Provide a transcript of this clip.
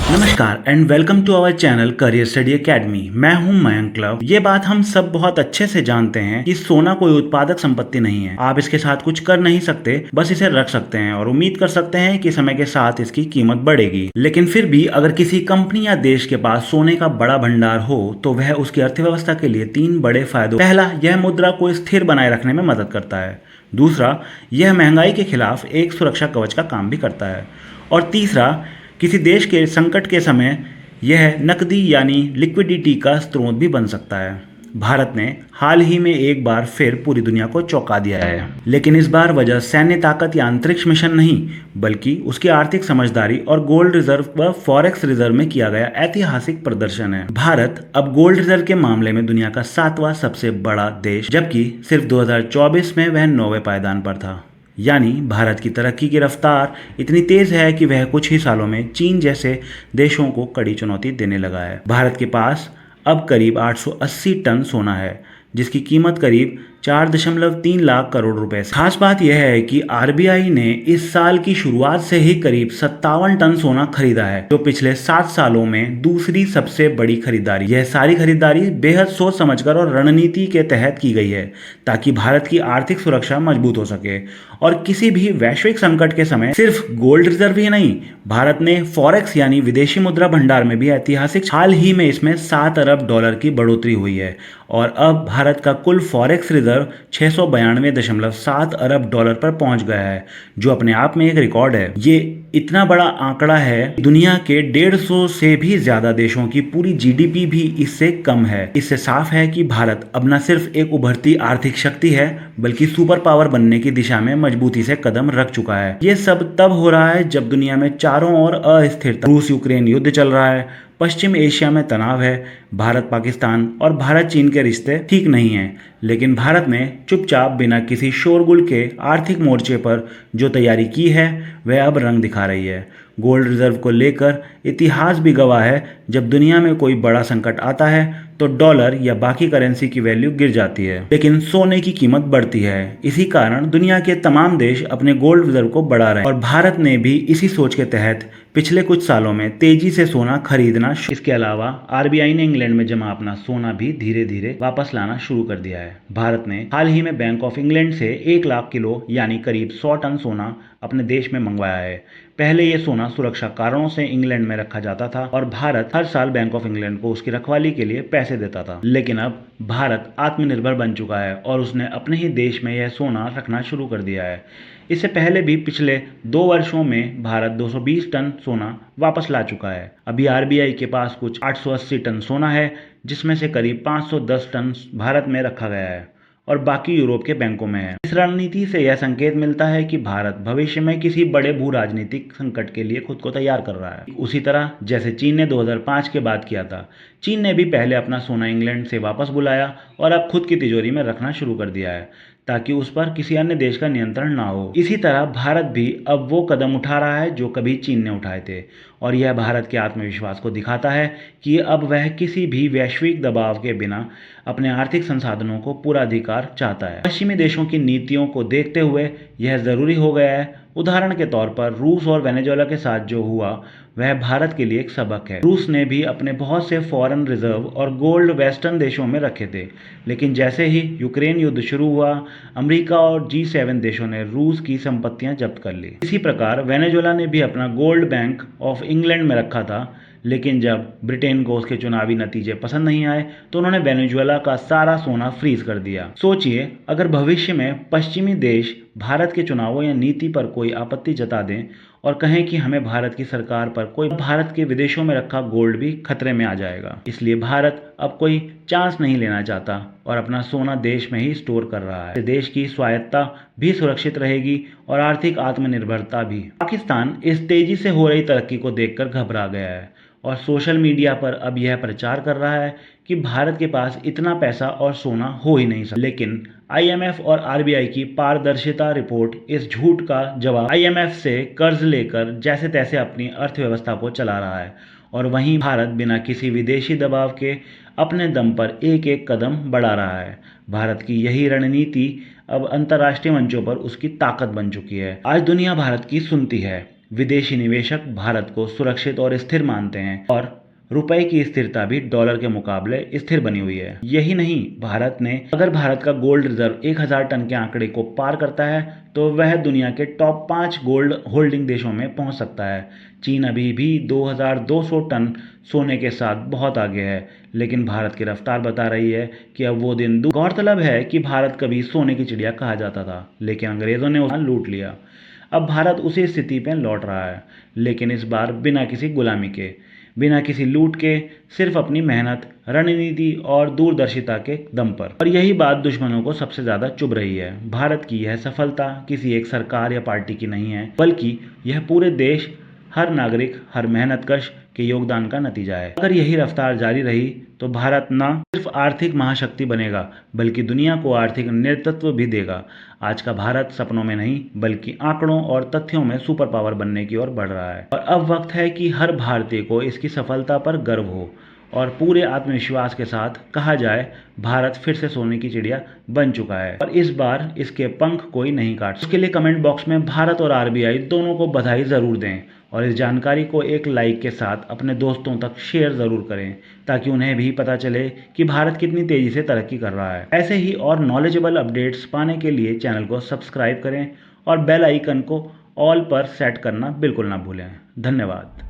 नमस्कार and welcome to our channel career study academy. मैं हूं मयंक लव। ये बात हम सब बहुत अच्छे से जानते हैं कि सोना कोई उत्पादक संपत्ति नहीं है। आप इसके साथ कुछ कर नहीं सकते, बस इसे रख सकते हैं और उम्मीद कर सकते हैं कि समय के साथ इसकी कीमत बढ़ेगी। लेकिन फिर भी अगर किसी कंपनी या देश के पास सोने का बड़ा भंडार हो तो वह उसकी अर्थव्यवस्था के लिए 3 बड़े फायदों। पहला, यह मुद्रा को स्थिर बनाए रखने में मदद करता है। दूसरा, यह महंगाई के खिलाफ एक सुरक्षा कवच का काम भी करता है। और तीसरा, किसी देश के संकट के समय यह नकदी यानी लिक्विडिटी का स्रोत भी बन सकता है। भारत ने हाल ही में एक बार फिर पूरी दुनिया को चौंका दिया है, लेकिन इस बार वजह सैन्य ताकत या अंतरिक्ष मिशन नहीं, बल्कि उसकी आर्थिक समझदारी और गोल्ड रिजर्व व फॉरेक्स रिजर्व में किया गया ऐतिहासिक प्रदर्शन है। भारत अब गोल्ड रिजर्व के मामले में दुनिया का 7वां सबसे बड़ा देश, जबकि सिर्फ 2024 में वह 9वें पायदान पर था। यानी भारत की तरक्की की रफ्तार इतनी तेज है कि वह कुछ ही सालों में चीन जैसे देशों को कड़ी चुनौती देने लगा है। भारत के पास अब करीब 880 टन सोना है, जिसकी कीमत करीब 4.3 लाख करोड़ रुपए से। खास बात यह है कि आरबीआई ने इस साल की शुरुआत से ही करीब 57 टन सोना खरीदा है, जो पिछले 7 सालों में दूसरी सबसे बड़ी खरीदारी। यह सारी खरीदारी बेहद सोच समझकर और रणनीति के तहत की गई है, ताकि भारत की आर्थिक सुरक्षा मजबूत हो सके और किसी भी वैश्विक संकट के समय सिर्फ गोल्ड रिजर्व ही नहीं, भारत ने फॉरेक्स यानी विदेशी मुद्रा भंडार में भी ऐतिहासिक हाल ही में इसमें $7 अरब की बढ़ोतरी हुई है और अब भारत का कुल फॉरेक्स रिजर्व $692.7 अरब पर पहुंच गया है, जो अपने आप में एक रिकॉर्ड है। ये इतना बड़ा आंकड़ा है, दुनिया के 150 से भी ज्यादा देशों की पूरी जीडीपी भी इससे कम है। इससे साफ है कि भारत अब न सिर्फ एक उभरती आर्थिक शक्ति है, बल्कि सुपर पावर बनने की दिशा में मजबूती से कदम रख चुका है। ये सब तब हो रहा है जब दुनिया में चारों ओर अस्थिरता, रूस यूक्रेन युद्ध चल रहा है, पश्चिम एशिया में तनाव है, भारत पाकिस्तान और भारत चीन के रिश्ते ठीक नहीं हैं, लेकिन भारत ने चुपचाप बिना किसी शोरगुल के आर्थिक मोर्चे पर जो तैयारी की है वह अब रंग दिखा रही है। गोल्ड रिजर्व को लेकर इतिहास भी गवाह है, जब दुनिया में कोई बड़ा संकट आता है तो डॉलर या बाकी करेंसी की वैल्यू गिर जाती है, लेकिन सोने की कीमत बढ़ती है। इसी कारण दुनिया के तमाम देश अपने गोल्ड रिजर्व को बढ़ा रहे हैं और भारत ने भी इसी सोच के तहत पिछले कुछ सालों में तेजी से सोना खरीदना। इसके अलावा आरबीआई ने इंग्लैंड में जमा अपना सोना भी धीरे धीरे वापस लाना शुरू कर दिया है। भारत ने हाल ही में बैंक ऑफ इंग्लैंड से 1 लाख किलो यानी करीब 100 टन सोना अपने देश में मंगवाया है। पहले ये सोना सुरक्षा कारणों से इंग्लैंड में रखा जाता था और भारत हर साल बैंक ऑफ इंग्लैंड को उसकी रखवाली के लिए पैसे देता था, लेकिन अब भारत आत्मनिर्भर बन चुका है और उसने अपने ही देश में यह सोना रखना शुरू कर दिया है। इससे पहले भी पिछले 2 वर्षों में भारत 220 टन सोना वापस ला चुका है। अभी आरबीआई के पास कुछ 880 टन सोना है, जिसमें से करीब 510 टन भारत में रखा गया है और बाकी यूरोप के बैंकों में है। इस रणनीति से यह संकेत मिलता है कि भारत भविष्य में किसी बड़े भू राजनीतिक संकट के लिए खुद को तैयार कर रहा है, उसी तरह जैसे चीन ने 2005 के बाद किया था। चीन ने भी पहले अपना सोना इंग्लैंड से वापस बुलाया और अब खुद की तिजोरी में रखना शुरू कर दिया है, ताकि उस पर किसी अन्य देश का नियंत्रण ना हो। इसी तरह भारत भी अब वो कदम उठा रहा है जो कभी चीन ने उठाए थे, और यह भारत के आत्मविश्वास को दिखाता है कि अब वह किसी भी वैश्विक दबाव के बिना अपने आर्थिक संसाधनों को पूरा अधिकार चाहता है। पश्चिमी देशों की नीतियों को देखते हुए यह जरूरी हो गया है। उदाहरण के तौर पर रूस और वेनेजुएला के साथ जो हुआ वह भारत के लिए एक सबक है। रूस ने भी अपने बहुत से फॉरेन रिजर्व और गोल्ड वेस्टर्न देशों में रखे थे, लेकिन जैसे ही यूक्रेन युद्ध शुरू हुआ, अमेरिका और G7 देशों ने रूस की संपत्तियां जब्त कर ली। इसी प्रकार वेनेजुएला ने भी अपना गोल्ड बैंक ऑफ इंग्लैंड में रखा था, लेकिन जब ब्रिटेन को उसके चुनावी नतीजे पसंद नहीं आए तो उन्होंने वेनेजुएला का सारा सोना फ्रीज कर दिया। सोचिए, अगर भविष्य में पश्चिमी देश भारत के चुनावों या नीति पर कोई आपत्ति जता दें और कहें कि हमें भारत की सरकार पर कोई, भारत के विदेशों में रखा गोल्ड भी खतरे में आ जाएगा। इसलिए भारत अब कोई चांस नहीं लेना चाहता और अपना सोना देश में ही स्टोर कर रहा है। देश की स्वायत्तता भी सुरक्षित रहेगी और आर्थिक आत्मनिर्भरता भी। पाकिस्तान इस तेजी से हो रही तरक्की को देखकर घबरा गया है और सोशल मीडिया पर अब यह प्रचार कर रहा है कि भारत के पास इतना पैसा और सोना हो ही नहीं सकता। लेकिन आईएमएफ और आरबीआई की पारदर्शिता रिपोर्ट इस झूठ का जवाब। आईएमएफ से कर्ज लेकर जैसे तैसे अपनी अर्थव्यवस्था को चला रहा है और वहीं भारत बिना किसी विदेशी दबाव के अपने दम पर एक एक कदम बढ़ा रहा है। भारत की यही रणनीति अब अंतर्राष्ट्रीय मंचों पर उसकी ताकत बन चुकी है। आज दुनिया भारत की सुनती है, विदेशी निवेशक भारत को सुरक्षित और स्थिर मानते हैं और रुपए की स्थिरता भी डॉलर के मुकाबले स्थिर बनी हुई है। यही नहीं, अगर भारत का गोल्ड रिजर्व 1000 टन के आंकड़े को पार करता है तो वह दुनिया के टॉप 5 गोल्ड होल्डिंग देशों में पहुंच सकता है। चीन अभी भी 2200 टन सोने के साथ बहुत आगे है, लेकिन भारत की रफ्तार बता रही है कि अब वो दिन दूर। गौरतलब है कि भारत कभी सोने की चिड़िया कहा जाता था, लेकिन अंग्रेजों ने उसे लूट लिया। अब भारत उसी स्थिति पे लौट रहा है, लेकिन इस बार बिना किसी गुलामी के, बिना किसी लूट के, सिर्फ अपनी मेहनत, रणनीति और दूरदर्शिता के दम पर। और यही बात दुश्मनों को सबसे ज्यादा चुभ रही है। भारत की यह सफलता किसी एक सरकार या पार्टी की नहीं है, बल्कि यह पूरे देश, हर नागरिक, हर मेहनतकश के योगदान का नतीजा है। अगर यही रफ्तार जारी रही तो भारत न सिर्फ आर्थिक महाशक्ति बनेगा, बल्कि दुनिया को आर्थिक नेतृत्व भी देगा। आज का भारत सपनों में नहीं, बल्कि आंकड़ों और तथ्यों में सुपर पावर बनने की ओर बढ़ रहा है। और अब वक्त है कि हर भारतीय को इसकी सफलता पर गर्व हो और पूरे आत्मविश्वास के साथ कहा जाए, भारत फिर से सोने की चिड़िया बन चुका है और इस बार इसके पंख कोई नहीं काट। उसके लिए कमेंट बॉक्स में भारत और आरबीआई दोनों को बधाई ज़रूर दें और इस जानकारी को एक लाइक के साथ अपने दोस्तों तक शेयर ज़रूर करें, ताकि उन्हें भी पता चले कि भारत कितनी तेज़ी से तरक्की कर रहा है। ऐसे ही और नॉलेजेबल अपडेट्स पाने के लिए चैनल को सब्सक्राइब करें और बेल आइकन को ऑल पर सेट करना बिल्कुल ना भूलें। धन्यवाद।